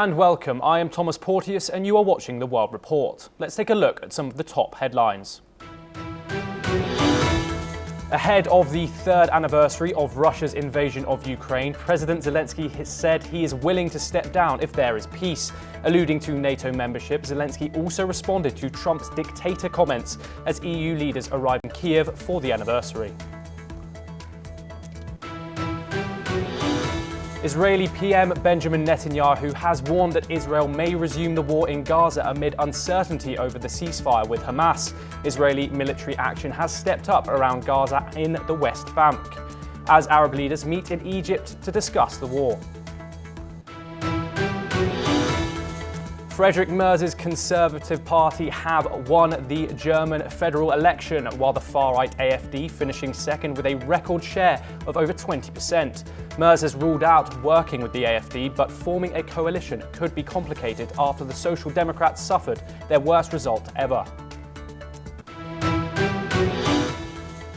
and welcome. I am Thomas Porteus and you are watching The World Report. Let's take a look at some of the top headlines. Ahead of the third anniversary of Russia's invasion of Ukraine, President Zelensky has said he is willing to step down if there is peace. Alluding to NATO membership, Zelensky also responded to Trump's dictator comments as EU leaders arrive in Kiev for the anniversary. Israeli PM Benjamin Netanyahu has warned that Israel may resume the war in Gaza amid uncertainty over the ceasefire with Hamas. Israeli military action has stepped up around Gaza in the West Bank, as Arab leaders meet in Egypt to discuss the war. Friedrich Merz's Conservative Party have won the German federal election, while the far-right AfD finishing second with a record share of over 20%. Merz has ruled out working with the AfD, but forming a coalition could be complicated after the Social Democrats suffered their worst result ever.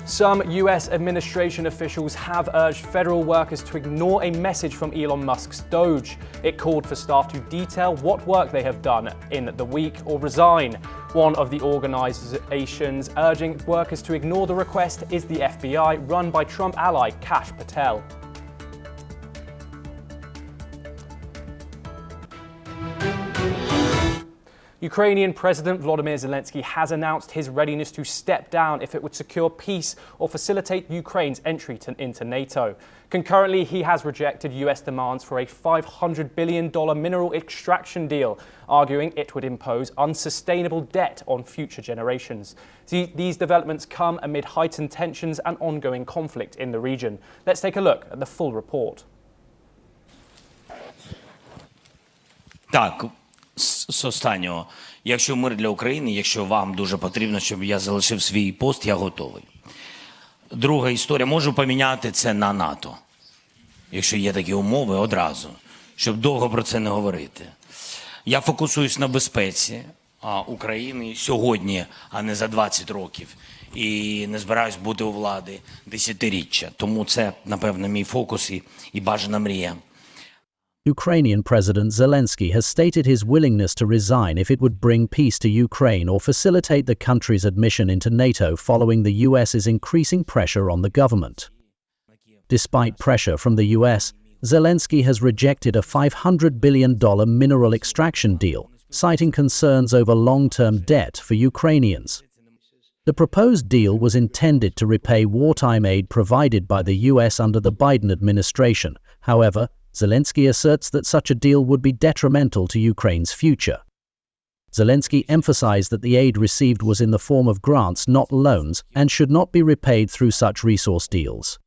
Some US administration officials have urged federal workers to ignore a message from Elon Musk's Doge. It called for staff to detail what work they have done in the week or resign. One of the organizations urging workers to ignore the request is the FBI, run by Trump ally Kash Patel. Ukrainian President Volodymyr Zelensky has announced his readiness to step down if it would secure peace or facilitate Ukraine's entry into NATO. Concurrently, he has rejected US demands for a $500 billion mineral extraction deal, arguing it would impose unsustainable debt on future generations. These developments come amid heightened tensions and ongoing conflict in the region. Let's take a look at the full report. З останнього, якщо мир для України, якщо вам дуже потрібно, щоб я залишив свій пост, я готовий. Друга історія, можу поміняти це на НАТО, якщо є такі умови одразу, щоб довго про це не говорити. Я фокусуюсь на безпеці України сьогодні, а не за 20 років. І не збираюсь бути у влади десятиріччя. Тому це, напевно, мій фокус і бажана мрія. Ukrainian President Zelensky has stated his willingness to resign if it would bring peace to Ukraine or facilitate the country's admission into NATO following the US's increasing pressure on the government. Despite pressure from the US, Zelensky has rejected a $500 billion mineral extraction deal, citing concerns over long-term debt for Ukrainians. The proposed deal was intended to repay wartime aid provided by the US under the Biden administration. However, Zelensky asserts that such a deal would be detrimental to Ukraine's future. Zelensky emphasized that the aid received was in the form of grants, not loans, and should not be repaid through such resource deals.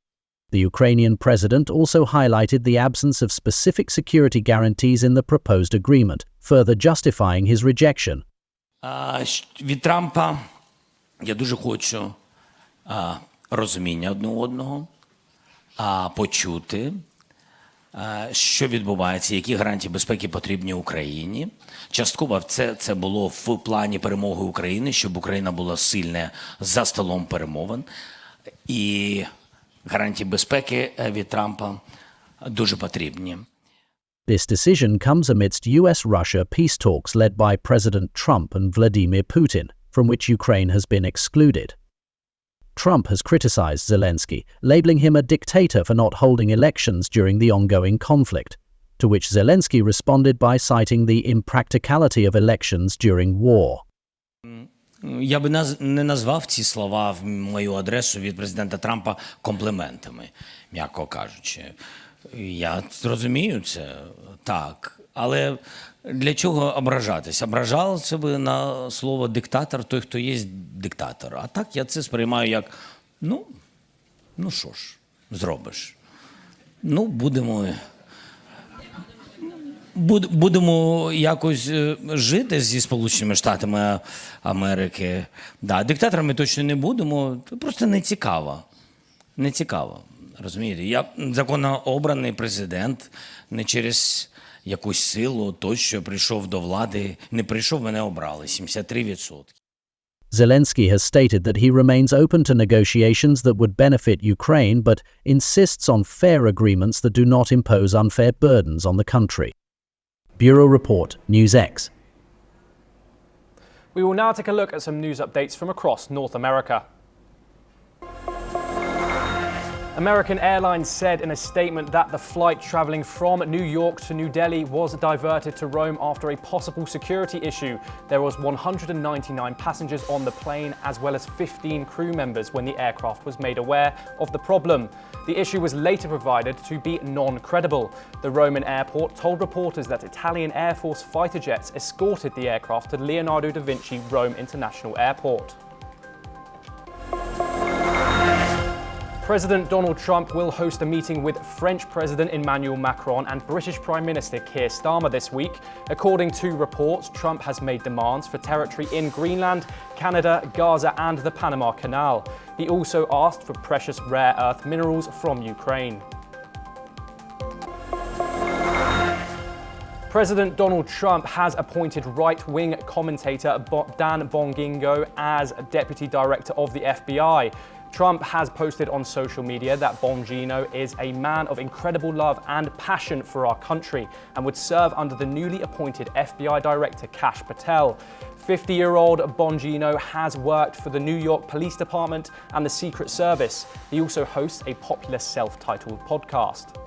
The Ukrainian president also highlighted the absence of specific security guarantees in the proposed agreement, further justifying his rejection. Від Трампа я дуже хочу розуміння одне одного, почути, що відбувається, які гарантії безпеки потрібні Україні. Частково це було в плані перемоги України, щоб Україна була сильна за столом перемовин. І гарантії безпеки від Трампа дуже потрібні. This decision comes amidst US-Russia peace talks led by President Trump and Vladimir Putin, from which Ukraine has been excluded. Trump has criticized Zelensky, labeling him a dictator for not holding elections during the ongoing conflict, to which Zelensky responded by citing the impracticality of elections during war. Я би не назвав ці слова в мою адресу від президента Трампа компліментами, м'яко кажучи. Я розумію це, так, але для чого ображатись? Ображався би на слово диктатор той, хто є диктатор. А так я це сприймаю як, ну що ж, зробиш. Будемо якось жити зі Сполученими Штатами Америки. Да, диктаторами точно не будемо, просто не цікаво. Не цікаво, розумієте? Я законно обраний президент, не через якусь силу, той, що прийшов до влади, не прийшов, мене обрали, 73%. Zelensky has stated that he remains open to negotiations that would benefit Ukraine, but insists on fair agreements that do not impose unfair burdens on the country. Bureau Report, NewsX. We will now take a look at some news updates from across North America. American Airlines said in a statement that the flight traveling from New York to New Delhi was diverted to Rome after a possible security issue. There was 199 passengers on the plane as well as 15 crew members when the aircraft was made aware of the problem. The issue was later provided to be non-credible. The Roman airport told reporters that Italian Air Force fighter jets escorted the aircraft to Leonardo da Vinci Rome International Airport. President Donald Trump will host a meeting with French President Emmanuel Macron and British Prime Minister Keir Starmer this week. According to reports, Trump has made demands for territory in Greenland, Canada, Gaza and the Panama Canal. He also asked for precious rare earth minerals from Ukraine. President Donald Trump has appointed right-wing commentator Dan Bongino as Deputy Director of the FBI. Trump has posted on social media that Bongino is a man of incredible love and passion for our country and would serve under the newly appointed FBI Director Kash Patel. 50-year-old Bongino has worked for the New York Police Department and the Secret Service. He also hosts a popular self-titled podcast.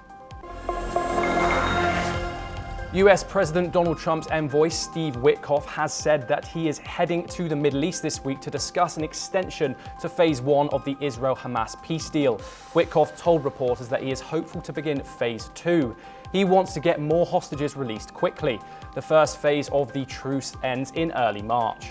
US President Donald Trump's envoy, Steve Witkoff, has said that he is heading to the Middle East this week to discuss an extension to Phase 1 of the Israel-Hamas peace deal. Witkoff told reporters that he is hopeful to begin Phase 2. He wants to get more hostages released quickly. The first phase of the truce ends in early March.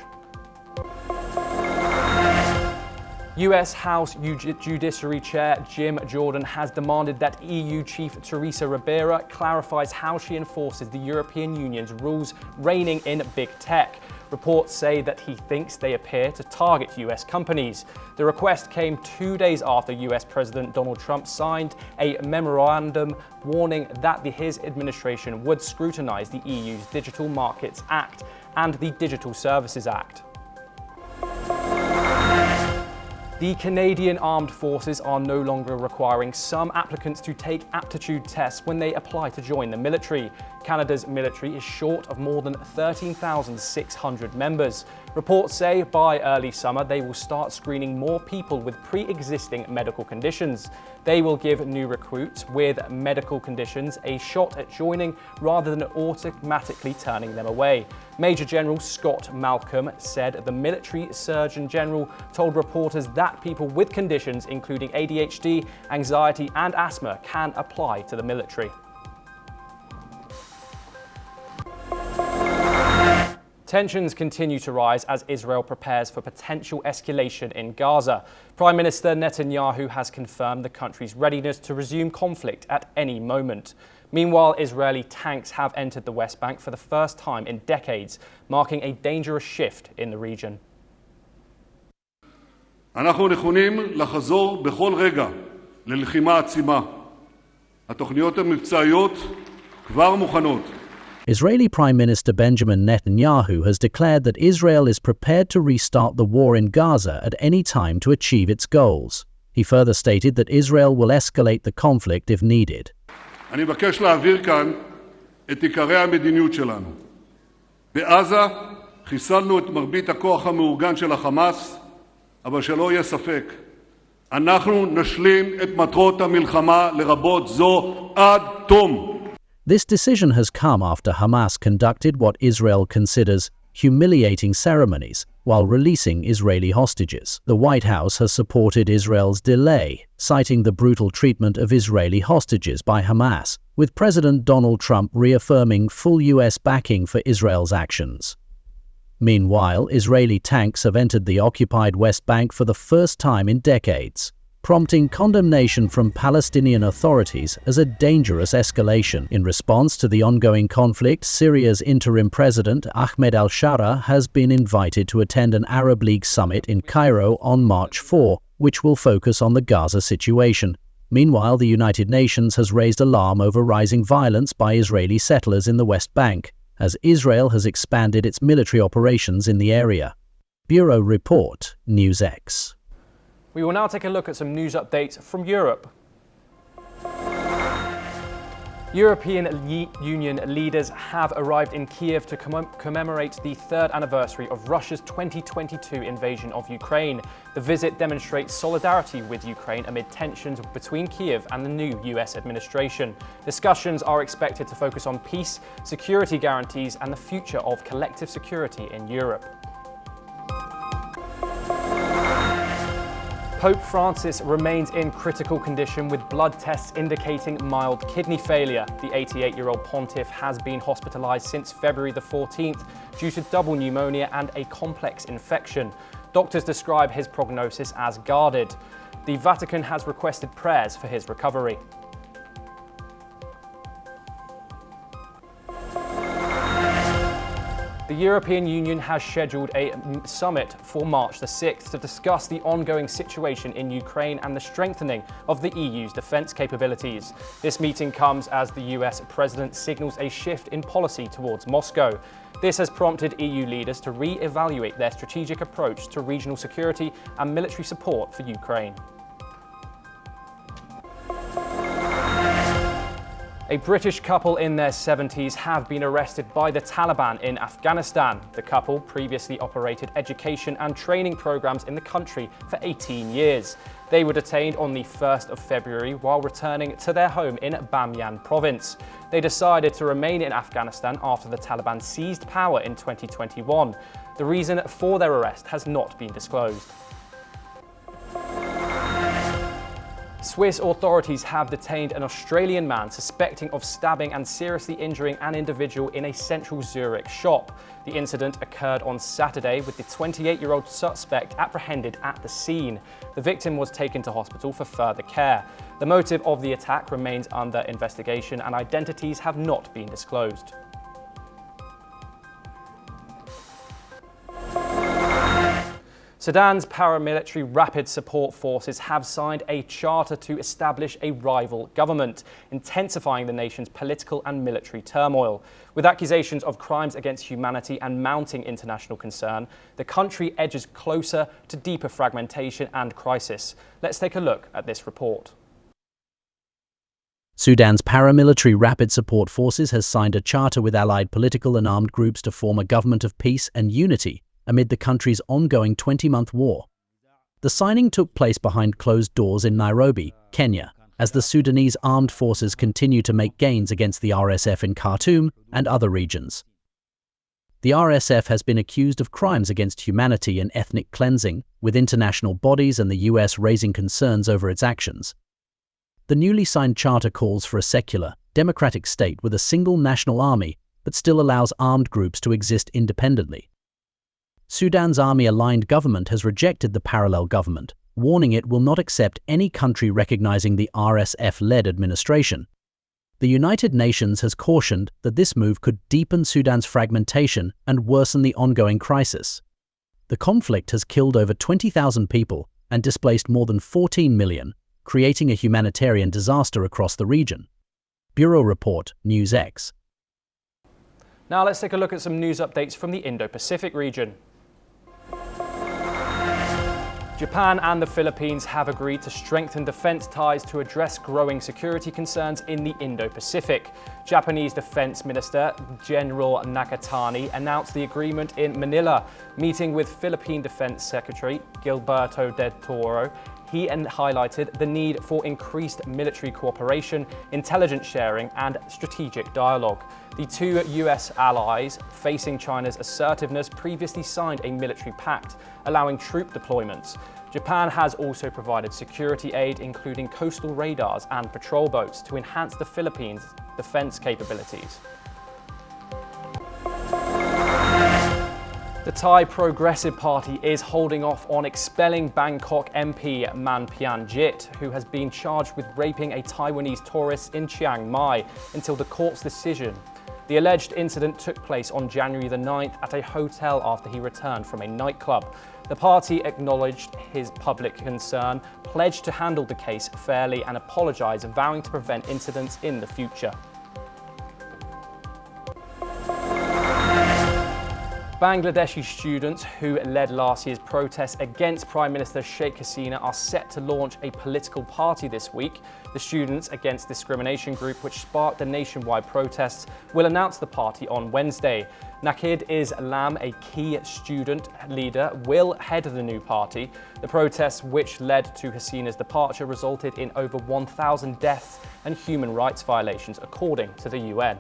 US House Judiciary Chair Jim Jordan has demanded that EU Chief Teresa Ribera clarifies how she enforces the European Union's rules reigning in big tech. Reports say that he thinks they appear to target US companies. The request came 2 days after US President Donald Trump signed a memorandum warning that his administration would scrutinize the EU's Digital Markets Act and the Digital Services Act. The Canadian Armed Forces are no longer requiring some applicants to take aptitude tests when they apply to join the military. Canada's military is short of more than 13,600 members. Reports say by early summer they will start screening more people with pre-existing medical conditions. They will give new recruits with medical conditions a shot at joining rather than automatically turning them away. Major General Scott Malcolm said the military Surgeon General told reporters that people with conditions including ADHD, anxiety and asthma can apply to the military. Tensions continue to rise as Israel prepares for potential escalation in Gaza. Prime Minister Netanyahu has confirmed the country's readiness to resume conflict at any moment. Meanwhile, Israeli tanks have entered the West Bank for the first time in decades, marking a dangerous shift in the region. אנחנו נכונים לחזור בכל רגע ללחימה עצימה. התוכניות המבצעיות כבר מוכנות. Israeli Prime Minister Benjamin Netanyahu has declared that Israel is prepared to restart the war in Gaza at any time to achieve its goals. He further stated that Israel will escalate the conflict if needed. אני מבקש להעביר כאן את עיקרי המדיניות שלנו. בעזה חיסלנו את מרבית הכוח המאורגן של החמאס, אבל שלא יהיה ספק, אנחנו נשלים את מטרות המלחמה לרבות זו עד תום. This decision has come after Hamas conducted what Israel considers humiliating ceremonies while releasing Israeli hostages. The White House has supported Israel's delay, citing the brutal treatment of Israeli hostages by Hamas, with President Donald Trump reaffirming full US backing for Israel's actions. Meanwhile, Israeli tanks have entered the occupied West Bank for the first time in decades, prompting condemnation from Palestinian authorities as a dangerous escalation. In response to the ongoing conflict, Syria's interim president Ahmed al-Shara has been invited to attend an Arab League summit in Cairo on March 4, which will focus on the Gaza situation. Meanwhile, the United Nations has raised alarm over rising violence by Israeli settlers in the West Bank, as Israel has expanded its military operations in the area. Bureau Report, NewsX. We will now take a look at some news updates from Europe. European Union leaders have arrived in Kiev to commemorate the third anniversary of Russia's 2022 invasion of Ukraine. The visit demonstrates solidarity with Ukraine amid tensions between Kiev and the new US administration. Discussions are expected to focus on peace, security guarantees, and the future of collective security in Europe. Pope Francis remains in critical condition with blood tests indicating mild kidney failure. The 88-year-old pontiff has been hospitalized since February the 14th due to double pneumonia and a complex infection. Doctors describe his prognosis as guarded. The Vatican has requested prayers for his recovery. The European Union has scheduled a summit for March the 6th to discuss the ongoing situation in Ukraine and the strengthening of the EU's defence capabilities. This meeting comes as the US president signals a shift in policy towards Moscow. This has prompted EU leaders to re-evaluate their strategic approach to regional security and military support for Ukraine. A British couple in their 70s have been arrested by the Taliban in Afghanistan. The couple previously operated education and training programs in the country for 18 years. They were detained on the 1st of February while returning to their home in Bamyan province. They decided to remain in Afghanistan after the Taliban seized power in 2021. The reason for their arrest has not been disclosed. Swiss authorities have detained an Australian man suspecting of stabbing and seriously injuring an individual in a central Zurich shop. The incident occurred on Saturday with the 28-year-old suspect apprehended at the scene. The victim was taken to hospital for further care. The motive of the attack remains under investigation and identities have not been disclosed. Sudan's paramilitary rapid support forces have signed a charter to establish a rival government, intensifying the nation's political and military turmoil. With accusations of crimes against humanity and mounting international concern, the country edges closer to deeper fragmentation and crisis. Let's take a look at this report. Sudan's paramilitary rapid support forces has signed a charter with allied political and armed groups to form a government of peace and unity amid the country's ongoing 20-month war. The signing took place behind closed doors in Nairobi, Kenya, as the Sudanese armed forces continue to make gains against the RSF in Khartoum and other regions. The RSF has been accused of crimes against humanity and ethnic cleansing, with international bodies and the US raising concerns over its actions. The newly signed charter calls for a secular, democratic state with a single national army, but still allows armed groups to exist independently. Sudan's army-aligned government has rejected the parallel government, warning it will not accept any country recognizing the RSF-led administration. The United Nations has cautioned that this move could deepen Sudan's fragmentation and worsen the ongoing crisis. The conflict has killed over 20,000 people and displaced more than 14 million, creating a humanitarian disaster across the region. Bureau Report, NewsX. Now let's take a look at some news updates from the Indo-Pacific region. Japan and the Philippines have agreed to strengthen defense ties to address growing security concerns in the Indo-Pacific. Japanese Defense Minister General Nakatani announced the agreement in Manila, meeting with Philippine Defense Secretary Gilberto del Toro. He highlighted the need for increased military cooperation, intelligence sharing, and strategic dialogue. The two US allies, facing China's assertiveness, previously signed a military pact allowing troop deployments. Japan has also provided security aid, including coastal radars and patrol boats, to enhance the Philippines' defense capabilities. The Thai Progressive Party is holding off on expelling Bangkok MP Man Pyang-jit, who has been charged with raping a Taiwanese tourist in Chiang Mai, until the court's decision. The alleged incident took place on January the 9th at a hotel after he returned from a nightclub. The party acknowledged his public concern, pledged to handle the case fairly, and apologised, vowing to prevent incidents in the future. Bangladeshi students who led last year's protests against Prime Minister Sheikh Hasina are set to launch a political party this week. The Students Against Discrimination group, which sparked the nationwide protests, will announce the party on Wednesday. Nakid Islam, a key student leader, will head the new party. The protests, which led to Hasina's departure, resulted in over 1,000 deaths and human rights violations, according to the UN.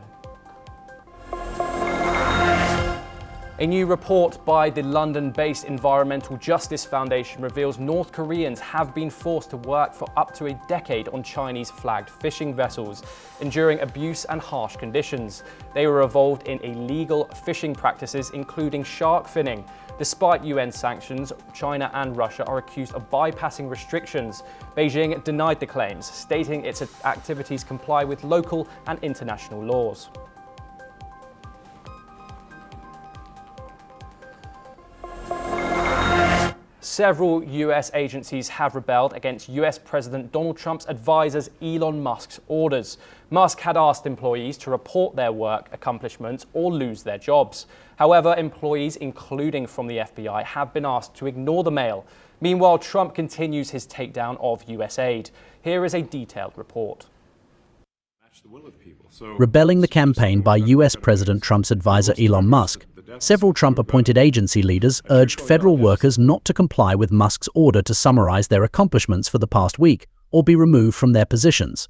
A new report by the London-based Environmental Justice Foundation reveals North Koreans have been forced to work for up to a decade on Chinese-flagged fishing vessels, enduring abuse and harsh conditions. They were involved in illegal fishing practices, including shark finning. Despite UN sanctions, China and Russia are accused of bypassing restrictions. Beijing denied the claims, stating its activities comply with local and international laws. Several US agencies have rebelled against US President Donald Trump's advisors Elon Musk's orders. Musk had asked employees to report their work accomplishments or lose their jobs. However, employees, including from the FBI, have been asked to ignore the mail. Meanwhile, Trump continues his takedown of US aid. Here is a detailed report. Rebelling the campaign by US President Trump's advisor Elon Musk, several Trump-appointed agency leaders urged federal workers not to comply with Musk's order to summarize their accomplishments for the past week or be removed from their positions.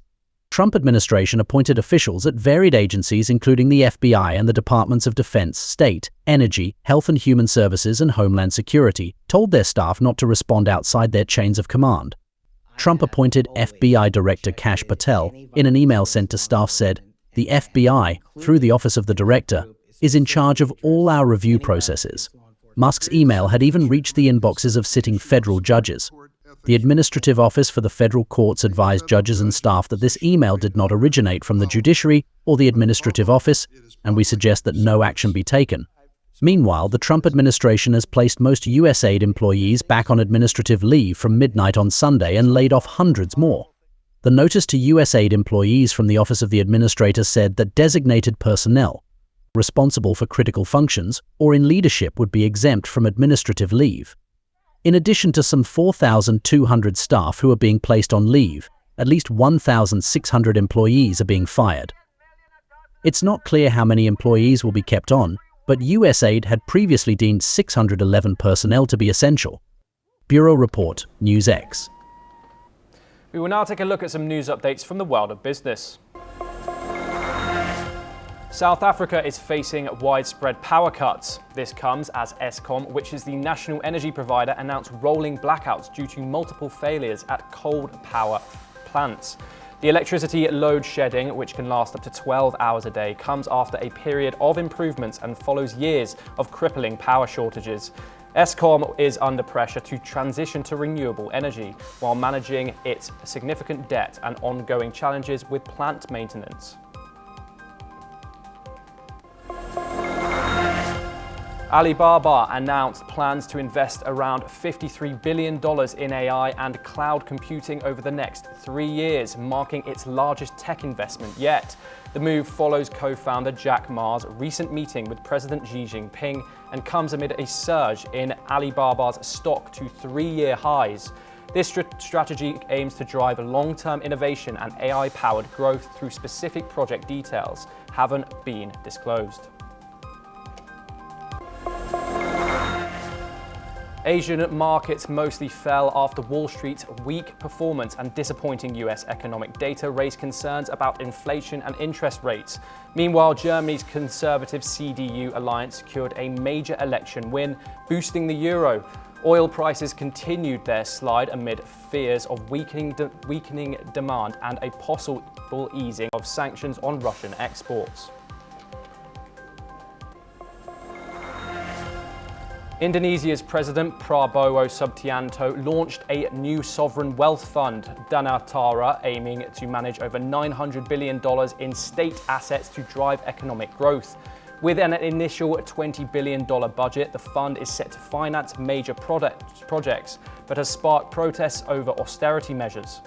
Trump administration appointed officials at varied agencies including the FBI and the Departments of Defense, State, Energy, Health and Human Services and Homeland Security told their staff not to respond outside their chains of command. Trump-appointed FBI Director Kash Patel, in an email sent to staff, said, "The FBI, through the Office of the Director, is in charge of all our review processes." Musk's email had even reached the inboxes of sitting federal judges. The Administrative Office for the Federal Courts advised judges and staff that this email did not originate from the judiciary or the Administrative Office, and we suggest that no action be taken. Meanwhile, the Trump administration has placed most USAID employees back on administrative leave from midnight on Sunday and laid off hundreds more. The notice to USAID employees from the Office of the Administrator said that designated personnel responsible for critical functions or in leadership would be exempt from administrative leave. In addition to some 4,200 staff who are being placed on leave, at least 1,600 employees are being fired. It's not clear how many employees will be kept on, but USAID had previously deemed 611 personnel to be essential. Bureau Report, NewsX. We will now take a look at some news updates from the world of business. South Africa is facing widespread power cuts. This comes as Eskom, which is the national energy provider, announced rolling blackouts due to multiple failures at coal power plants. The electricity load shedding, which can last up to 12 hours a day, comes after a period of improvements and follows years of crippling power shortages. Eskom is under pressure to transition to renewable energy while managing its significant debt and ongoing challenges with plant maintenance. Alibaba announced plans to invest around $53 billion in AI and cloud computing over the next 3 years, marking its largest tech investment yet. The move follows co-founder Jack Ma's recent meeting with President Xi Jinping and comes amid a surge in Alibaba's stock to 3-year highs. This strategy aims to drive long-term innovation and AI-powered growth through specific project details haven't been disclosed. Asian markets mostly fell after Wall Street's weak performance and disappointing US economic data raised concerns about inflation and interest rates. Meanwhile, Germany's conservative CDU alliance secured a major election win, boosting the euro. Oil prices continued their slide amid fears of weakening demand and a possible easing of sanctions on Russian exports. Indonesia's President Prabowo Subianto launched a new sovereign wealth fund, Danatara, aiming to manage over $900 billion in state assets to drive economic growth. With an initial $20 billion budget, the fund is set to finance major projects, but has sparked protests over austerity measures.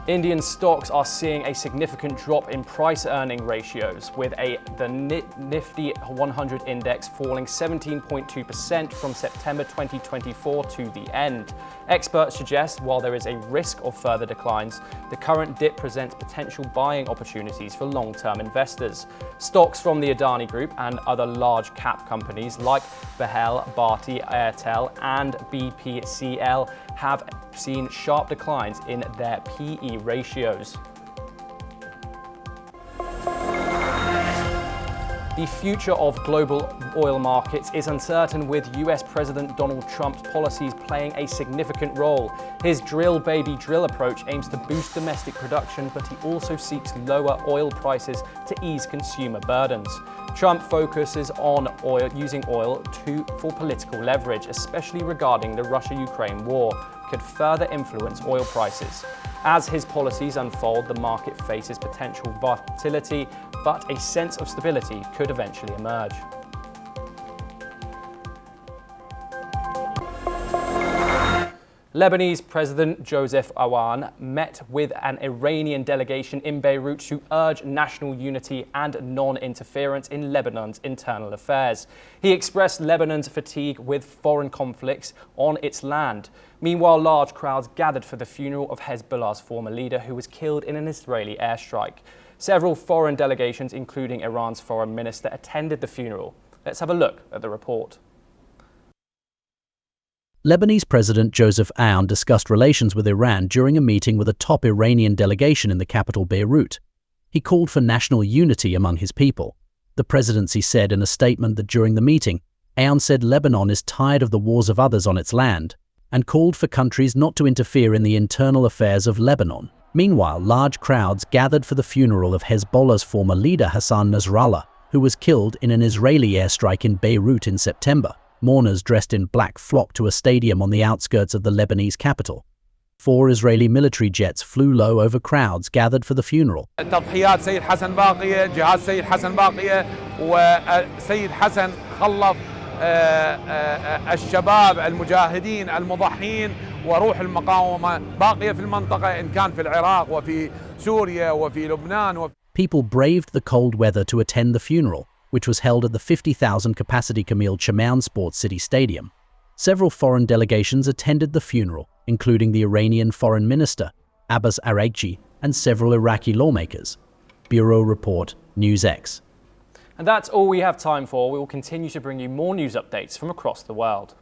Indian stocks are seeing a significant drop in price-earning ratios, with the Nifty 100 index falling 17.2% from September 2024 to the end. Experts suggest while there is a risk of further declines, the current dip presents potential buying opportunities for long-term investors. Stocks from the Adani Group and other large-cap companies like Behel, Bharti Airtel and BPCL have seen sharp declines in their PE ratios. The future of global oil markets is uncertain, with US President Donald Trump's policies playing a significant role. His drill baby drill approach aims to boost domestic production, but he also seeks lower oil prices to ease consumer burdens. Trump focuses on using oil for political leverage, especially regarding the Russia-Ukraine war, could further influence oil prices. As his policies unfold, the market faces potential volatility, but a sense of stability could eventually emerge. Lebanese President Joseph Aoun met with an Iranian delegation in Beirut to urge national unity and non-interference in Lebanon's internal affairs. He expressed Lebanon's fatigue with foreign conflicts on its land. Meanwhile, large crowds gathered for the funeral of Hezbollah's former leader, who was killed in an Israeli airstrike. Several foreign delegations, including Iran's foreign minister, attended the funeral. Let's have a look at the report. Lebanese President Joseph Aoun discussed relations with Iran during a meeting with a top Iranian delegation in the capital Beirut. He called for national unity among his people. The presidency said in a statement that during the meeting, Aoun said Lebanon is tired of the wars of others on its land and called for countries not to interfere in the internal affairs of Lebanon. Meanwhile, large crowds gathered for the funeral of Hezbollah's former leader Hassan Nasrallah, who was killed in an Israeli airstrike in Beirut in September. Mourners dressed in black flocked to a stadium on the outskirts of the Lebanese capital. 4 Israeli military jets flew low over crowds gathered for the funeral. تضحيات سيد حسن باقية، جهاز سيد حسن باقية، وسيد حسن خلف الشباب المجاهدين المضحين وروح المقاومة باقية في المنطقة، إن كان في العراق وفي سوريا وفي لبنان. People braved the cold weather to attend the funeral, which was held at the 50,000 capacity Camille Chamoun Sports City Stadium. Several foreign delegations attended the funeral, including the Iranian Foreign Minister, Abbas Araghchi, and several Iraqi lawmakers. Bureau Report, NewsX. And that's all we have time for. We will continue to bring you more news updates from across the world.